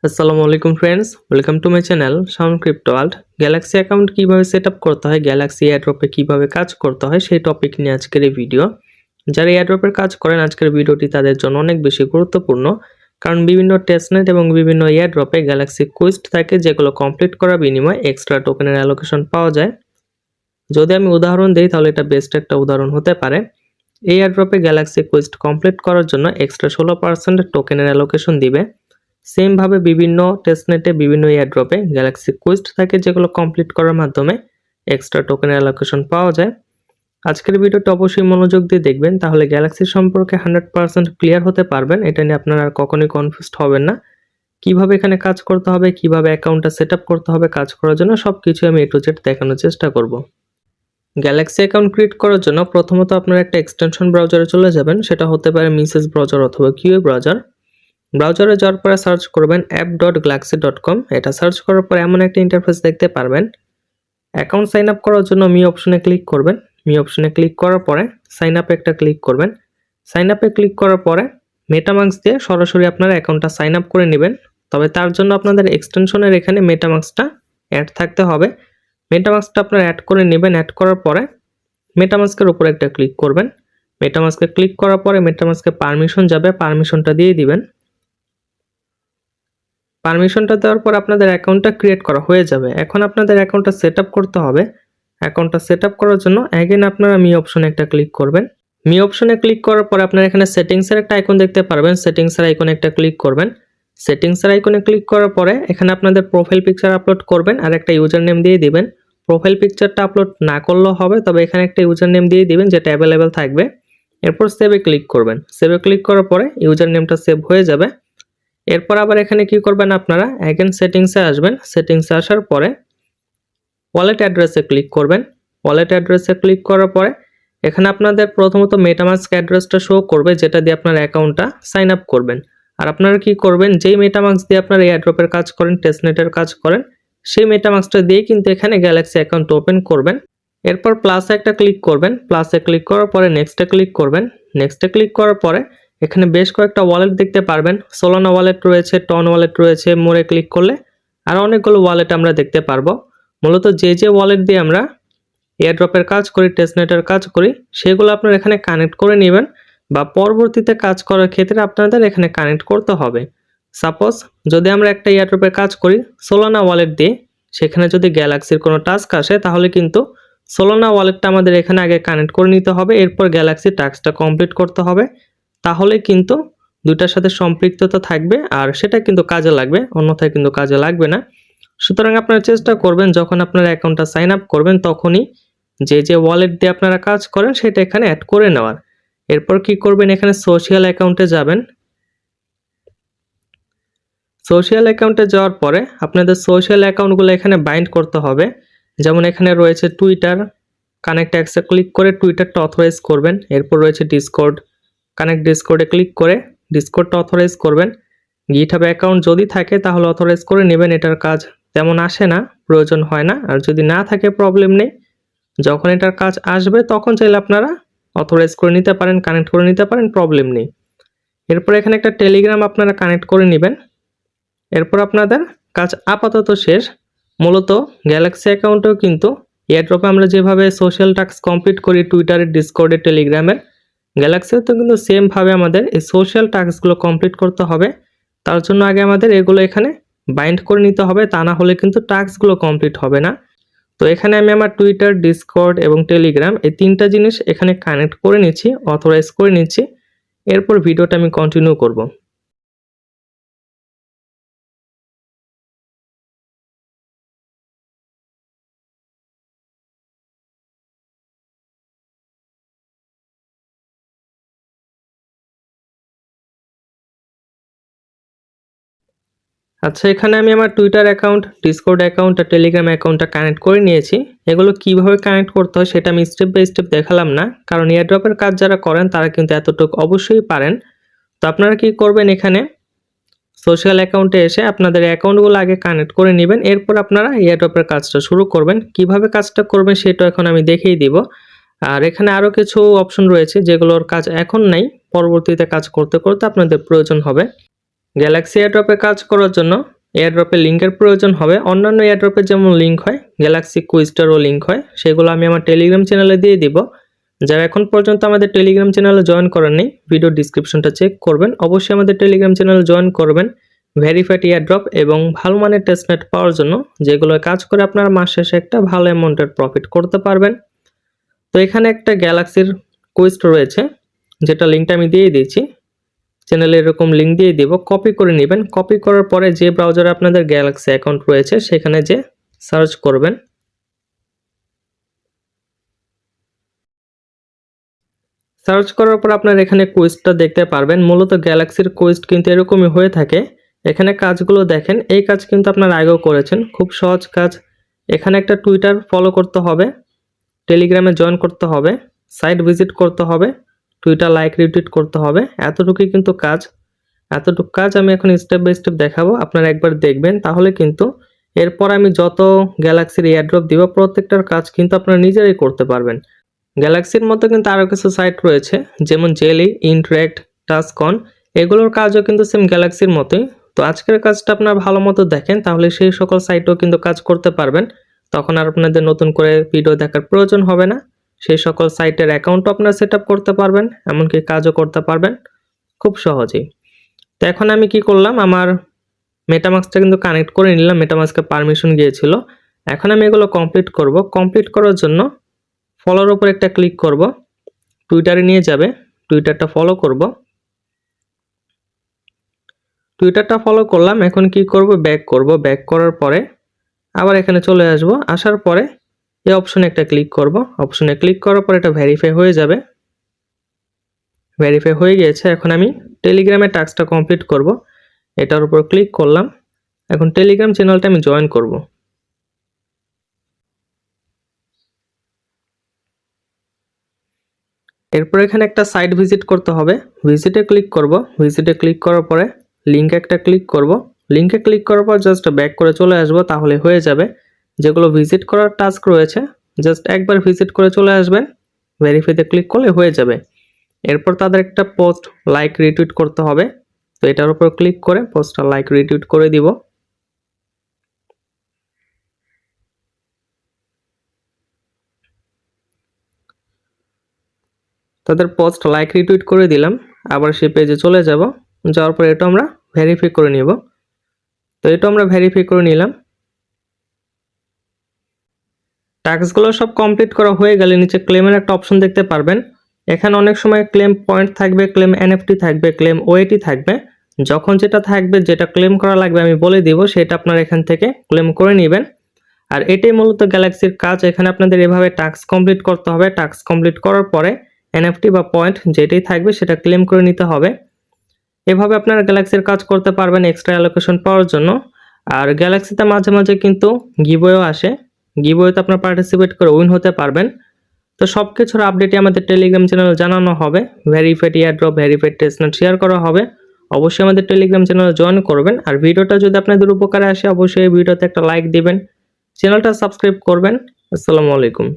আসসালামু আলাইকুম friends, welcome to my channel sound crypto world. Galaxy account কিভাবে set up করতে হয়, গ্যালাক্সি এয়ারড্রপে কিভাবে কাজ করতে হয় সেই টপিক নিয়ে আজকের এই ভিডিও। যারা এয়ারড্রপের কাজ করেন আজকের ভিডিওটি তাদের জন্য অনেক বেশি গুরুত্বপূর্ণ, কারণ বিভিন্ন টেস্টনেট এবং বিভিন্ন এয়ারড্রপে গ্যালাক্সি কুইস্ট থাকে যেগুলো কমপ্লিট করার বিনিময়ে এক্সট্রা টোকেনের অ্যালোকেশন পাওয়া যায়। যদি আমি উদাহরণ দিই তাহলে এটা বেস্ট একটা উদাহরণ হতে পারে। এই এয়ারড্রপে গ্যালাক্সি কুইস্ট কমপ্লিট করার জন্য এক্সট্রা 16% টোকেনের অ্যালোকেশন দিবে। সেম ভাবে বিভিন্ন টেস্টনেটে বিভিন্ন এয়ারড্রপে গ্যালাক্সি কুইস্ট থাকে যেগুলো কমপ্লিট করার মাধ্যমে এক্সট্রা টোকেনের অ্যালোকেশন পাওয়া যায়। আজকের ভিডিওটা অবশ্যই মনোযোগ দিয়ে দেখবেন, তাহলে গ্যালাক্সি সম্পর্কে 100% ক্লিয়ার হতে পারবেন। এটা নিয়ে আপনারা আর কখনোই কনফিউজড হবেন না। কিভাবে এখানে কাজ করতে হবে, কিভাবে অ্যাকাউন্টটা সেট আপ করতে হবে কাজ করার জন্য সবকিছু আমি A to Z দেখানোর চেষ্টা করব। গ্যালাক্সি অ্যাকাউন্ট ক্রিয়েট করার জন্য প্রথমত আপনারা একটা এক্সটেনশন ব্রাউজারে চলে যাবেন, সেটা হতে পারে মিসেস ব্রাউজার অথবা কিউএ ব্রাউজার। ব্রাউজারে যাওয়ার পরে সার্চ করবেন app.galaxy.com। এটা সার্চ করার পরে এমন একটা ইন্টারফেস দেখতে পারবেন। অ্যাকাউন্ট সাইন আপ করার জন্য মি অপশনে ক্লিক করবেন। মি অপশনে ক্লিক করার পরে সাইন আপে একটা ক্লিক করবেন। সাইন আপে ক্লিক করার পরে মেটামাস্ক দিয়ে সরাসরি আপনারা অ্যাকাউন্টটা সাইন আপ করে নেবেন। তবে তার জন্য আপনাদের এক্সটেনশনের এখানে মেটামাস্কটা অ্যাড থাকতে হবে। মেটামাস্কটা আপনারা অ্যাড করে নেবেন। অ্যাড করার পরে মেটামাস্কের উপরে একটা ক্লিক করবেন। মেটামাস্কে ক্লিক করার পরে মেটামাস্কে পারমিশন যাবে, পারমিশনটা দিয়ে দিবেন। পারমিশনটা দেওয়ার পর আপনাদের অ্যাকাউন্টটা ক্রিয়েট করা হয়ে যাবে। এখন আপনাদের অ্যাকাউন্টটা সেট আপ করতে হবে। অ্যাকাউন্টটা সেট আপ করার জন্য অ্যাগেন আপনারা মি অপশনে একটা ক্লিক করবেন। মি অপশনে ক্লিক করার পরে আপনারা এখানে সেটিংসের একটা আইকন দেখতে পারবেন। সেটিংসের আইকনে একটা ক্লিক করবেন। সেটিংসের আইকনে ক্লিক করার পরে এখানে আপনাদের প্রোফাইল পিকচার আপলোড করবেন আর একটা ইউজার নেম দিয়ে দিবেন। প্রোফাইল পিকচারটা আপলোড না করলেও হবে, তবে এখানে একটা ইউজার নেম দিয়ে দিবেন যেটা অ্যাভেলেবেল থাকবে। এরপর সেভে ক্লিক করবেন। সেভে ক্লিক করার পরে ইউজার নেমটা সেভ হয়ে যাবে। এরপর আবার এখানে কি করবেন, আপনারা অ্যাগেন সেটিংসে আসবেন। সেটিংসে আসার পরে ওয়ালেট অ্যাড্রেসে ক্লিক করবেন। ওয়ালেট অ্যাড্রেসে ক্লিক করার পরে এখানে আপনাদের প্রথমত মেটামাস্ক অ্যাড্রেসটা শো করবে যেটা দিয়ে আপনার অ্যাকাউন্টটা সাইন আপ করবেন। আর আপনারা কি করবেন, যেই মেটামাস্ক দিয়ে আপনারা এয়ারড্রপের কাজ করেন, টেস্টনেটের কাজ করেন, সেই মেটামাস্কটা দিয়ে কিন্তু এখানে গ্যালাক্সি অ্যাকাউন্ট ওপেন করবেন। এরপর প্লাসে একটা ক্লিক করবেন। প্লাসে ক্লিক করার পরে নেক্সটে ক্লিক করবেন। নেক্সটে ক্লিক করার পরে এখানে বেশ কয়েকটা ওয়ালেট দেখতে পারবেন। সোলানা ওয়ালেট রয়েছে, টন ওয়ালেট রয়েছে। মোরে ক্লিক করলে আরও অনেকগুলো ওয়ালেট আমরা দেখতে পারবো। মূলত যে ওয়ালেট দিয়ে আমরা এয়ারড্রপের কাজ করি, টেস্টনেটের কাজ করি, সেগুলো আপনারা এখানে কানেক্ট করে নেবেন বা পরবর্তীতে কাজ করার ক্ষেত্রে আপনাদের এখানে কানেক্ট করতে হবে। সাপোজ যদি আমরা একটা এয়ারড্রপের কাজ করি সোলানা ওয়ালেট দিয়ে, সেখানে যদি গ্যালাক্সির কোনো টাস্ক আসে তাহলে কিন্তু সোলানা ওয়ালেটটা আমাদের এখানে আগে কানেক্ট করে নিতে হবে। এরপর গ্যালাক্সি টাস্কটা কমপ্লিট করতে হবে। তাহলে কিন্তু দুইটার সাথে সম্পৃক্ততা থাকবে আর সেটা কিন্তু কাজে লাগবে, অন্যথায় কিন্তু কাজে লাগবে না। সুতরাং আপনারা চেষ্টা করবেন যখন আপনারা অ্যাকাউন্টটা সাইন আপ করবেন তখনই যে ওয়ালেট দিয়ে আপনারা কাজ করেন সেটা এখানে অ্যাড করে নেওয়ার। এরপর কি করবেন, এখানে সোশ্যাল অ্যাকাউন্টে যাবেন। সোশ্যাল অ্যাকাউন্টে যাওয়ার পরে আপনাদের সোশ্যাল অ্যাকাউন্টগুলো এখানে বাইন্ড করতে হবে। যেমন এখানে রয়েছে টুইটার, কানেক্ট অ্যাক্সে ক্লিক করে টুইটারটা অথরাইজ করবেন। এরপর রয়েছে ডিসকর্ড, কানেক্ট ডিসকর্ডে ক্লিক করে ডিসকর্ডটা অথরাইজ করবেন। গিটহাব অ্যাকাউন্ট যদি থাকে তাহলে অথরাইজ করে নেবেন, এটার কাজ তেমন আসে না, প্রয়োজন হয় না। আর যদি না থাকে প্রবলেম নেই, যখন এটার কাজ আসবে তখন চাইলে আপনারা অথরাইজ করে নিতে পারেন, কানেক্ট করে নিতে পারেন, প্রবলেম নেই। এরপর এখানে একটা টেলিগ্রাম আপনারা কানেক্ট করে নেবেন। এরপর আপনাদের কাজ আপাতত শেষ। মূলত গ্যালাক্সি অ্যাকাউন্টেও কিন্তু এয়ারড্রপে আমরা যেভাবে সোশ্যাল টাস্ক কমপ্লিট করি টুইটারের, ডিসকর্ডের, টেলিগ্রামের, গ্যালাক্সিতেও কিন্তু সেমভাবে আমাদের এই সোশ্যাল টাস্কগুলো কমপ্লিট করতে হবে। তার জন্য আগে আমাদের এগুলো এখানে বাইন্ড করে নিতে হবে, তা না হলে কিন্তু টাস্কগুলো কমপ্লিট হবে না। তো এখানে আমি আমার টুইটার, ডিসকর্ড এবং টেলিগ্রাম এই তিনটা জিনিস এখানে কানেক্ট করে নিচ্ছি, অথরাইজ করে নিচ্ছি। এরপর ভিডিওটা আমি কন্টিনিউ করব। আচ্ছা, এখানে আমি আমার টুইটার অ্যাকাউন্ট, ডিসকর্ড অ্যাকাউন্ট আর টেলিগ্রাম অ্যাকাউন্টটা কানেক্ট করে নিয়েছি। এগুলো কিভাবে কানেক্ট করতে হয় সেটা আমি স্টেপ বাই স্টেপ দেখালাম না, কারণ এয়ারড্রপের কাজ যারা করেন তারা কিন্তু এতটুকু অবশ্যই পারেন। তো আপনারা কি করবেন, এখানে সোশ্যাল অ্যাকাউন্টে এসে আপনাদের অ্যাকাউন্টগুলো আগে কানেক্ট করে নেবেন। এরপর আপনারা এয়ারড্রপের কাজটা শুরু করবেন। কিভাবে কাজটা করবেন সেটা এখন আমি দেখিয়ে দিব। আর এখানে আরও কিছু অপশন রয়েছে যেগুলোর কাজ এখন নাই, পরবর্তীতে কাজ করতে করতে আপনাদের প্রয়োজন হবে। গ্যালাক্সি এয়ারড্রপে কাজ করার জন্য এয়ারড্রপের লিঙ্কের প্রয়োজন হবে। অন্যান্য এয়ারড্রপে যেমন লিঙ্ক হয়, গ্যালাক্সি কুইস্টারও লিঙ্ক হয়, সেগুলো আমি আমার টেলিগ্রাম চ্যানেলে দিয়ে দিব। যারা এখন পর্যন্ত আমাদের টেলিগ্রাম চ্যানেলে জয়েন করেননি, ভিডিও ডিসক্রিপশনটা চেক করবেন, অবশ্যই আমাদের টেলিগ্রাম চ্যানেলে জয়েন করবেন ভেরিফাইড এয়ারড্রপ এবং ভালো মানের টেস্টনেট পাওয়ার জন্য, যেগুলো কাজ করে আপনারা মাস শেষে একটা ভালো অ্যামাউন্টের প্রফিট করতে পারবেন। তো এখানে একটা গ্যালাক্সির কুইস্ট রয়েছে, যেটা লিঙ্কটা আমি দিয়ে দিয়েছি চ্যানেলে, এরকম লিঙ্ক দিয়ে দিব, কপি করে নেবেন। কপি করার পরে যে ব্রাউজারে আপনাদের গ্যালাক্সি অ্যাকাউন্ট রয়েছে সেখানে যে সার্চ করবেন। সার্চ করার পর আপনার এখানে কুইজটা দেখতে পারবেন। মূলত গ্যালাক্সির কুইজ কিন্তু এরকমই হয়ে থাকে। এখানে কাজগুলো দেখেন, এই কাজ কিন্তু আপনারা আগেও করেছেন, খুব সহজ কাজ। এখানে একটা টুইটার ফলো করতে হবে, টেলিগ্রামে জয়েন করতে হবে, সাইট ভিজিট করতে হবে, টুইটার লাইক রিটুইট করতে হবে। এতটুকুই কিন্তু কাজ। এতটুকু কাজ আমি এখন স্টেপ বাই স্টেপ দেখাবো, আপনারা একবার দেখবেন, তাহলে কিন্তু এরপর আমি যত গ্যালাক্সির এয়ারড্রপ দিব প্রত্যেকটার কাজ কিন্তু আপনারা নিজেরাই করতে পারবেন। গ্যালাক্সির মতো কিন্তু আরও কিছু সাইট রয়েছে, যেমন জেলি, ইন্টারেক্ট, টাস্কন, এগুলোর কাজও কিন্তু সেম গ্যালাক্সির মতোই। তো আজকের কাজটা আপনারা ভালো মতো দেখেন, তাহলে সেই সকল সাইটও কিন্তু কাজ করতে পারবেন। তখন আর আপনাদের নতুন করে ভিডিও দেখার প্রয়োজন হবে না। সেই সকল সাইটের অ্যাকাউন্টও আপনারা সেট আপ করতে পারবেন, এমনকি কাজও করতে পারবেন খুব সহজেই। তো এখন আমি কি করলাম, আমার মেটামাস্কটা কিন্তু কানেক্ট করে নিলাম, মেটামাস্কে পারমিশন গিয়েছিল। এখন আমি এগুলো কমপ্লিট করব। কমপ্লিট করার জন্য ফলোর উপর একটা ক্লিক করব, টুইটারে নিয়ে যাবে, টুইটারটা ফলো করব। টুইটারটা ফলো করলাম। এখন কি করব, ব্যাক করব। ব্যাক করার পরে আবার এখানে চলে আসব। আসার পরে এই অপশনে একটা ক্লিক করব। অপশনে ক্লিক করার পর এটা ভেরিফাই হয়ে যাবে। ভেরিফাই হয়ে গিয়েছে। এখন আমি টেলিগ্রামের টাস্কটা কমপ্লিট করব। এটার উপর ক্লিক করলাম। এখন টেলিগ্রাম চ্যানেলটা আমি জয়েন করব। এরপর এখানে একটা সাইট ভিজিট করতে হবে, ভিজিটে ক্লিক করব। ভিজিটে ক্লিক করার পরে লিঙ্কে একটা ক্লিক করব। লিঙ্কে ক্লিক করার পর জাস্ট ব্যাক করে চলে আসব, তাহলে হয়ে যাবে। যেগুলো ভিজিট করার টাস্ক রয়েছে জাস্ট একবার ভিজিট করে চলে আসবেন, ভেরিফাইতে ক্লিক করলে হয়ে যাবে। এরপর তাদের একটা পোস্ট লাইক রিটুইট করতে হবে, তো এটার উপর ক্লিক করে পোস্টটা লাইক রিটুইট করে দিব। তাদের পোস্ট লাইক রিটুইট করে দিলাম। আবার সেই পেজে চলে যাব। যাওয়ার পর এটা আমরা ভেরিফাই করে নিব। তো এটা আমরা ভেরিফাই করে নিলাম। টাস্কগুলো সব কমপ্লিট করা হয়ে গেলে নিচে ক্লেমের একটা অপশন দেখতে পারবেন। এখানে অনেক সময় ক্লেম পয়েন্ট থাকবে, ক্লেম এনএফটি থাকবে, ক্লেম ওএটি থাকবে। যখন যেটা থাকবে, যেটা ক্লেম করা লাগবে আমি বলে দিব, সেটা আপনারা এখান থেকে ক্লেম করে নেবেন। আর এটাই মূলত গ্যালাক্সির কাজ। এখানে আপনাদের এভাবে টাস্ক কমপ্লিট করতে হবে। টাস্ক কমপ্লিট করার পরে এনএফটি বা পয়েন্ট যেটাই থাকবে সেটা ক্লেম করে নিতে হবে। এভাবে আপনারা গ্যালাক্সির কাজ করতে পারবেন এক্সট্রা অ্যালোকেশন পাওয়ার জন্য। আর গ্যালাক্সিতে মাঝে মাঝে কিন্তু গিভওয়েও আসে, গিভওয়েতে আপনারা পার্টিসিপেট করে উইন হতে পারবেন। তো সব কিছুর আপডেটই আমাদের টেলিগ্রাম চ্যানেলে জানানো হবে। Verified airdrop, verified testnet share করা হবে। অবশ্যই আমাদের টেলিগ্রাম চ্যানেলে জয়েন করবেন। আর ভিডিওটা যদি আপনাদের উপকারে আসে অবশ্যই এই ভিডিওতে একটা লাইক দিবেন, চ্যানেলটা সাবস্ক্রাইব করবেন। আসসালামু আলাইকুম।